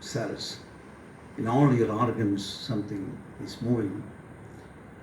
cells. In all your organs, something is moving,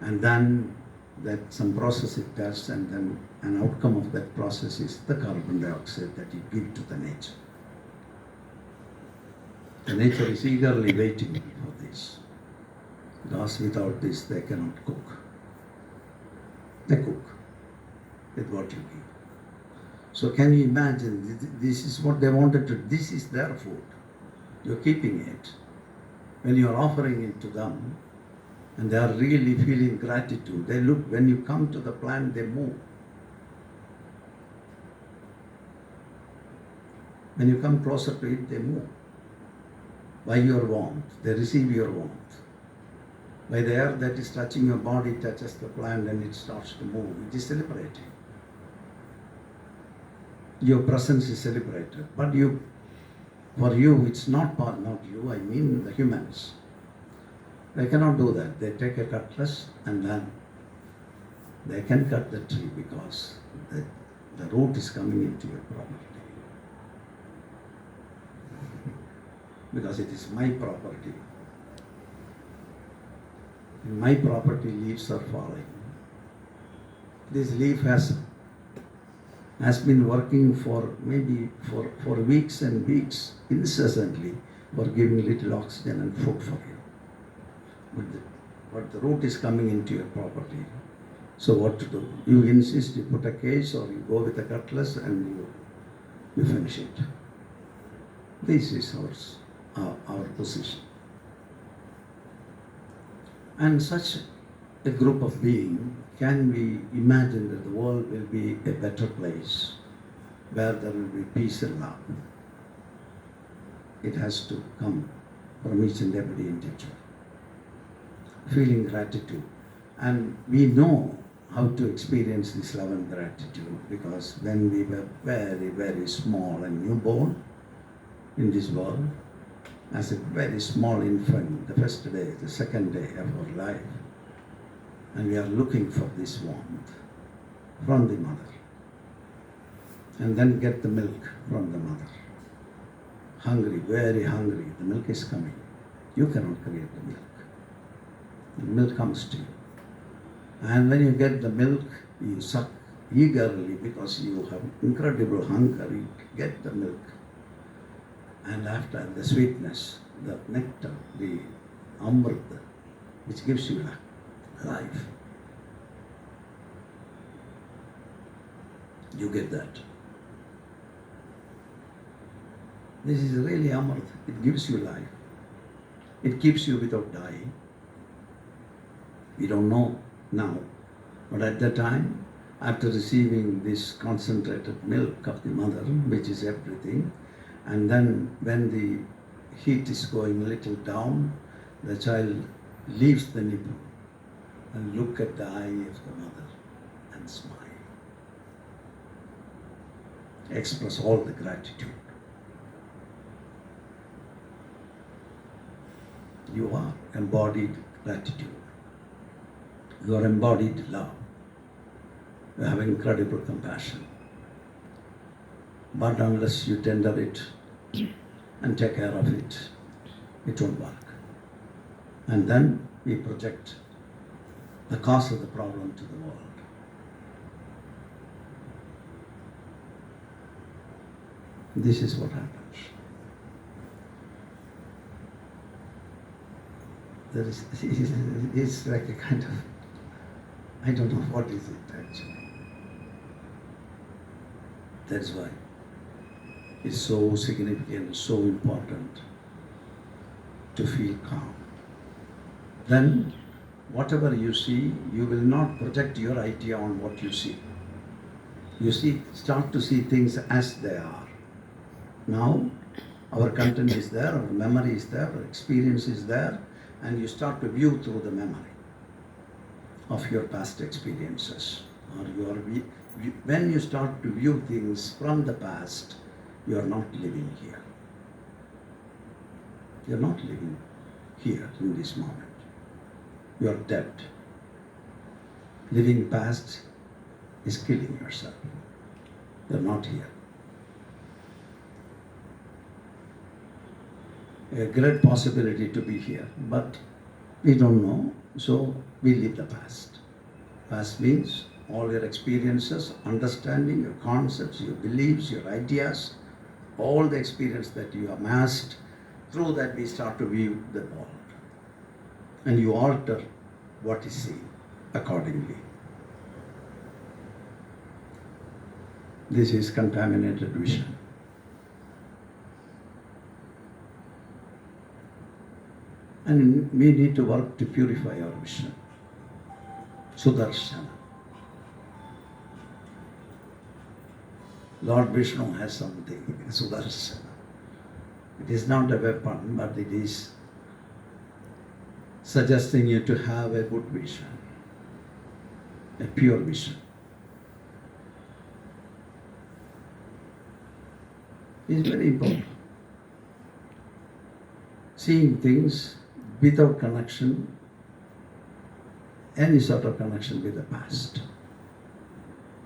and then that some process it does, and then an outcome of that process is the carbon dioxide that you give to the nature. The nature is eagerly waiting for this, because without this they cannot cook. They cook with what you give. So can you imagine, this is what they wanted to, this is their food. You're keeping it. When you're offering it to them, and they are really feeling gratitude, they look, when you come to the plant, they move. When you come closer to it, they move. By your warmth, they receive your warmth. By the air that is touching your body, touches the plant and it starts to move. It is celebrating. Your presence is celebrated. But for you, it's not you, I mean the humans. They cannot do that. They take a cutlass and then they can cut the tree because the root is coming into your property. Because it is my property. In my property, leaves are falling. This leaf has been working for maybe for weeks and weeks, incessantly, for giving little oxygen and food for you. But the root is coming into your property. So what to do? You insist, you put a cage, or you go with a cutlass and you finish it. This is our position. And such a group of beings, can we imagine that the world will be a better place where there will be peace and love? It has to come from each and every individual. Feeling gratitude. And we know how to experience this love and gratitude because when we were very, very small and newborn in this world, as a very small infant, the first day, the second day of our life, and we are looking for this warmth from the mother, and then get the milk from the mother. Hungry, very hungry, the milk is coming. You cannot create the milk. The milk comes to you. And when you get the milk, you suck eagerly because you have incredible hunger. You get the milk. And after the sweetness, the nectar, the amrita, which gives you life. You get that. This is really amrita. It gives you life. It keeps you without dying. We don't know now, but at the time, after receiving this concentrated milk of the mother, which is everything, and then when the heat is going a little down, the child leaves the nipple and look at the eye of the mother and smile. Express all the gratitude. You are embodied gratitude. You are embodied love. You have incredible compassion. But unless you tender it and take care of it, it won't work. And then we project the cause of the problem to the world. This is what happens. It's like a kind of, I don't know what is it actually. That's why it's so significant, so important to feel calm. Then whatever you see, you will not project your idea on what you see. You start to see things as they are. Now our content is there, our memory is there, our experience is there, and you start to view through the memory of your past experiences. Or when you start to view things from the past, you are not living here. You are not living here in this moment. You are dead. Living past is killing yourself. You are not here. a great possibility to be here, but we don't know, so we live the past. Past means all your experiences, understanding, your concepts, your beliefs, your ideas, all the experience that you amassed, through that we start to view the world. And you alter what is seen accordingly. This is contaminated vision. And we need to work to purify our vision. Sudarshana. Lord Vishnu has something, Sudarshana. It is not a weapon, but it is suggesting you to have a good vision, a pure vision. It is very important. Seeing things without connection, any sort of connection with the past.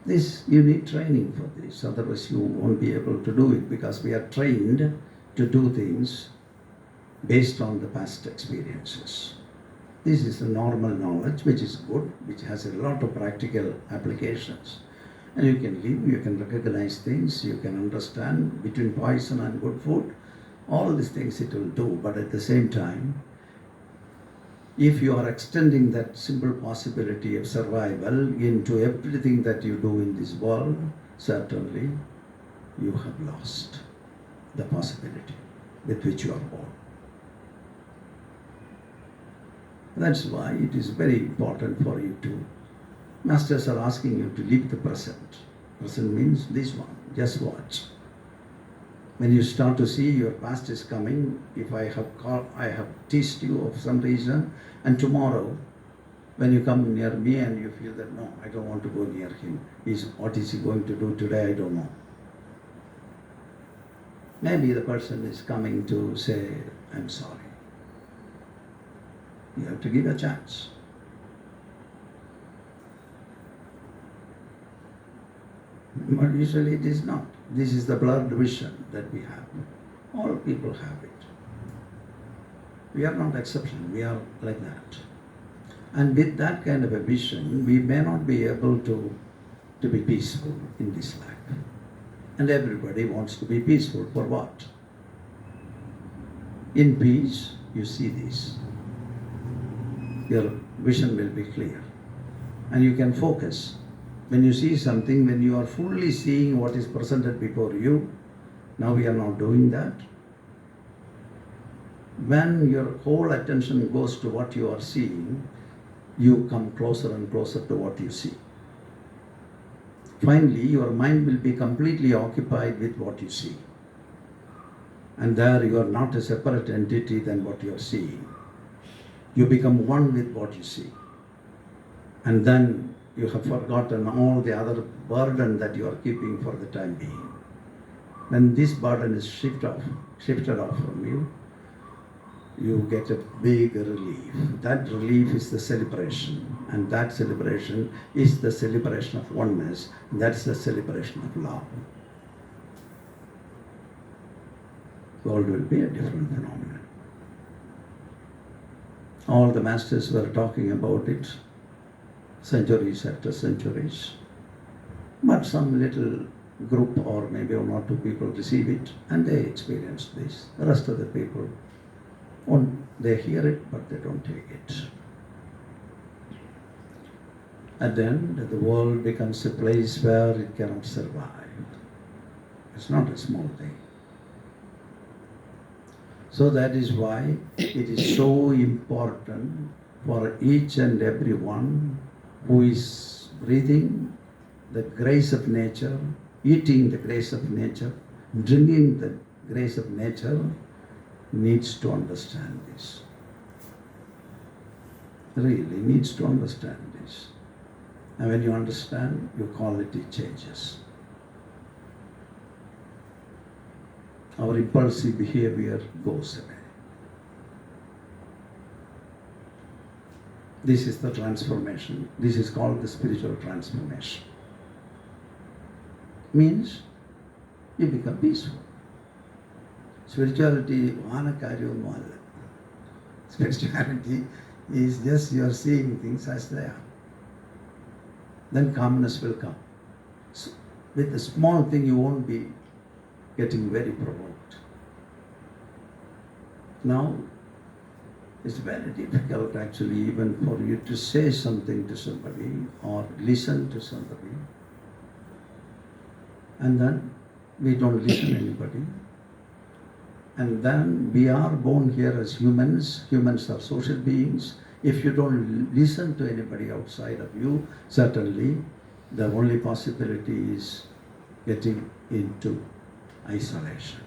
This, you need training for this, otherwise you won't be able to do it, because we are trained to do things based on the past experiences. This is the normal knowledge, which is good, which has a lot of practical applications. And you can live, you can recognize things, you can understand between poison and good food. All these things it will do, but at the same time, if you are extending that simple possibility of survival into everything that you do in this world, certainly you have lost the possibility with which you are born. That's why it is very important for you to, masters are asking you to live the present. Present means this one, just watch. When you start to see your past is coming, if I have teased you of some reason, and tomorrow, when you come near me and you feel that, no, I don't want to go near him, what is he going to do today, I don't know. Maybe the person is coming to say, I'm sorry. You have to give a chance. But usually it is not. This is the blurred vision that we have. All people have it. We are not exception. We are like that. And with that kind of a vision, we may not be able to be peaceful in this life. And everybody wants to be peaceful. For what? In peace, you see this. Your vision will be clear. And you can focus. When you see something, when you are fully seeing what is presented before you, now we are not doing that. When your whole attention goes to what you are seeing, you come closer and closer to what you see. Finally, your mind will be completely occupied with what you see. And there you are not a separate entity than what you are seeing. You become one with what you see. And then you have forgotten all the other burden that you are keeping for the time being. When this burden is shifted off from you, you get a big relief. That relief is the celebration. And that celebration is the celebration of oneness. That's the celebration of love. The world will be a different phenomenon. All the masters were talking about it, centuries after centuries. But some little group or maybe one or two people receive it and they experience this. The rest of the people, they hear it but they don't take it. At the end, the world becomes a place where it cannot survive. It's not a small thing. So that is why it is so important for each and every one who is breathing the grace of nature, eating the grace of nature, drinking the grace of nature, needs to understand this. Really needs to understand this. And when you understand, your quality changes. Our impulsive behavior goes away. This is the transformation. This is called the spiritual transformation. Means you become peaceful. Spirituality, spirituality is just you are seeing things as they are. Then calmness will come. So with a small thing, you won't be getting very provoked. Now, it's very difficult actually even for you to say something to somebody or listen to somebody. And then we don't listen to anybody. And then we are born here as humans. Humans are social beings. If you don't listen to anybody outside of you, certainly the only possibility is getting into isolation.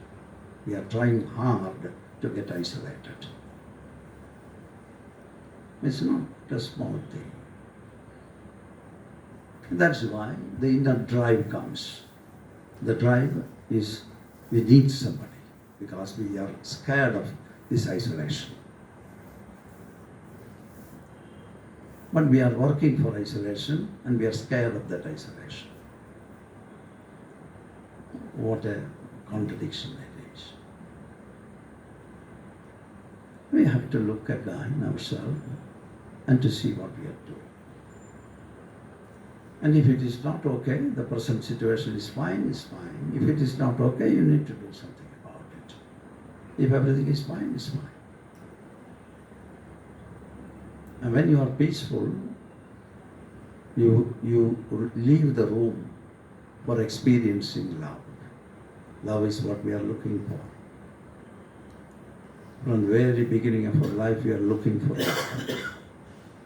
We are trying hard to get isolated. It's not a small thing. That's why the inner drive comes. The drive is we need somebody because we are scared of this isolation. But we are working for isolation and we are scared of that isolation. What a contradiction it is. We have to look at ourselves and to see what we are doing. And if it is not okay, the present situation is fine. If it is not okay, you need to do something about it. If everything is fine, it's fine. And when you are peaceful, you leave the room for experiencing love. Love is what we are looking for. From the very beginning of our life, we are looking for love.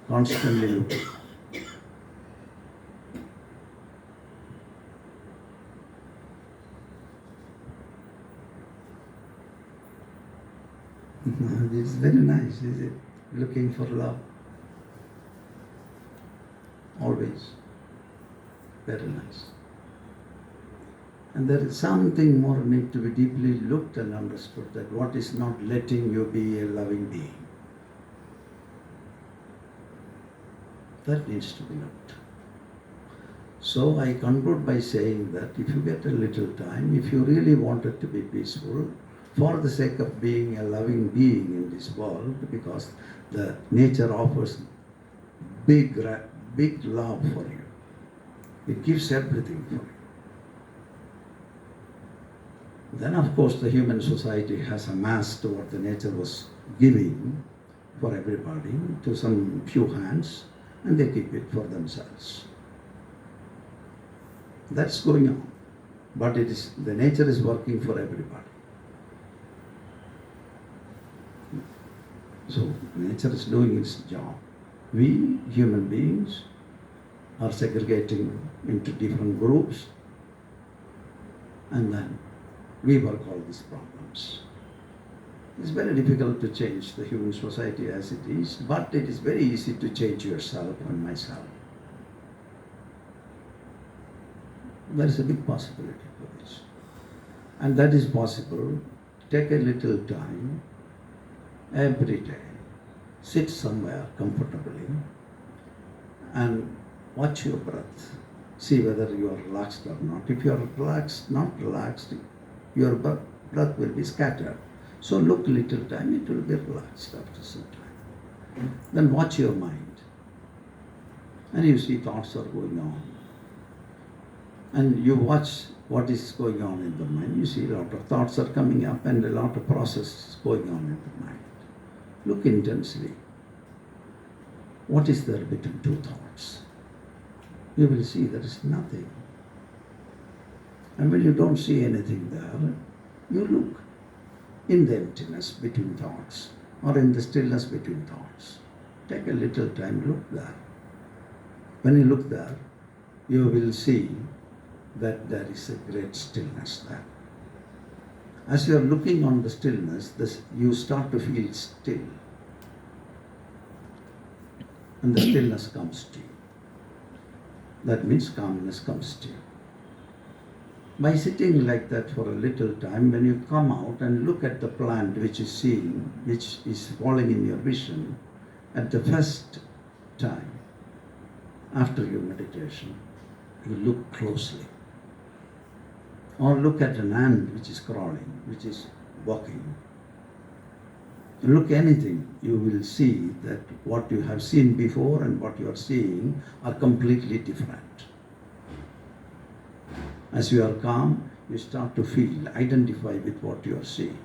Constantly looking. It's very nice, is it? Looking for love. Always. Very nice. And there is something more need to be deeply looked and understood, that what is not letting you be a loving being. That needs to be looked. So I conclude by saying that if you get a little time, if you really wanted to be peaceful, for the sake of being a loving being in this world, because the nature offers big love for you. It gives everything for you. Then of course the human society has amassed what the nature was giving for everybody to some few hands, and they keep it for themselves. That's going on. But the nature is working for everybody. So nature is doing its job. We, human beings, are segregating into different groups, and then we work all these problems. It's very difficult to change the human society as it is, but it is very easy to change yourself and myself. There is a big possibility for this. And that is possible. Take a little time every day. Sit somewhere comfortably and watch your breath. See whether you are relaxed or not. If you are relaxed, not relaxed, your breath will be scattered. So look little time, it will be relaxed after some time. Then watch your mind. And you see thoughts are going on. And you watch what is going on in the mind. You see a lot of thoughts are coming up and a lot of processes going on in the mind. Look intensely. What is there between two thoughts? You will see there is nothing. And when you don't see anything there, you look in the emptiness between thoughts or in the stillness between thoughts. Take a little time, look there. When you look there, you will see that there is a great stillness there. As you are looking on the stillness, you start to feel still. And the stillness comes to you. That means calmness comes to you. By sitting like that for a little time, when you come out and look at the plant which is seen, which is falling in your vision, at the first time, after your meditation, you look closely. Or look at an ant which is crawling, which is walking, look anything, you will see that what you have seen before and what you are seeing are completely different. As you are calm, you start to feel, identify with what you are seeing.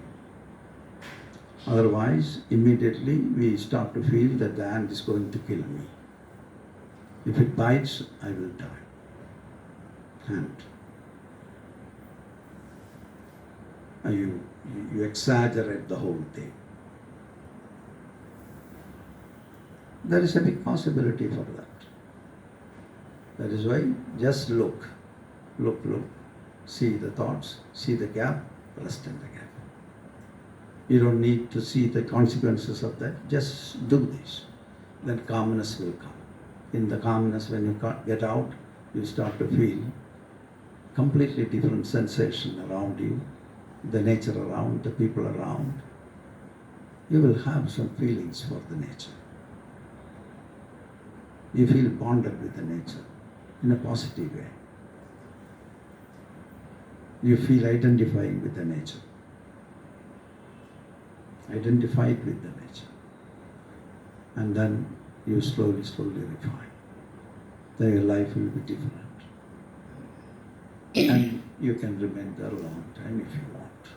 Otherwise, immediately we start to feel that the ant is going to kill me. If it bites, I will die. Ant. And you exaggerate the whole thing. There is a big possibility for that. That is why just look, see the thoughts, see the gap, rest in the gap. You don't need to see the consequences of that, just do this. Then calmness will come. In the calmness, when you get out, you start to feel completely different sensation around you, the nature around, the people around. You will have some feelings for the nature. You feel bonded with the nature in a positive way. You feel identifying with the nature. Identified with the nature. And then you slowly refine. Then your life will be different. And you can remain there a long time if you want.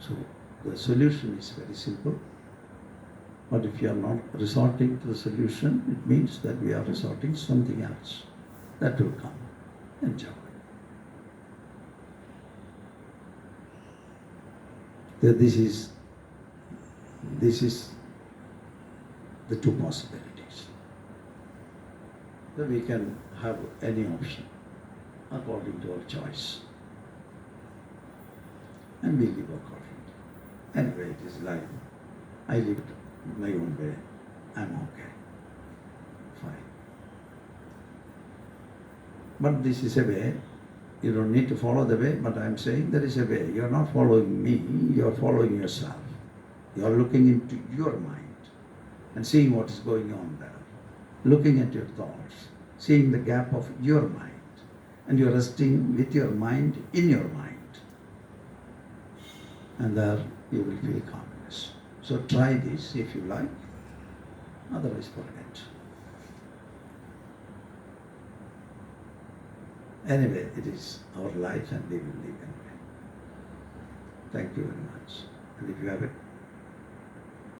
So the solution is very simple. But if you are not resorting to the solution, it means that we are resorting to something else. That will come. Enjoy. This is the two possibilities. So we can have any option according to our choice. And we live accordingly. Anyway, it is life. I lived my own way. I'm okay. Fine. But this is a way. You don't need to follow the way, but I'm saying there is a way. You're not following me, you're following yourself. You're looking into your mind and seeing what is going on there. Looking at your thoughts, seeing the gap of your mind. And you're resting with your mind in your mind. And there you will feel calmness. So try this if you like, otherwise forget. Anyway, it is our life and we will live anyway. Thank you very much. And if you have a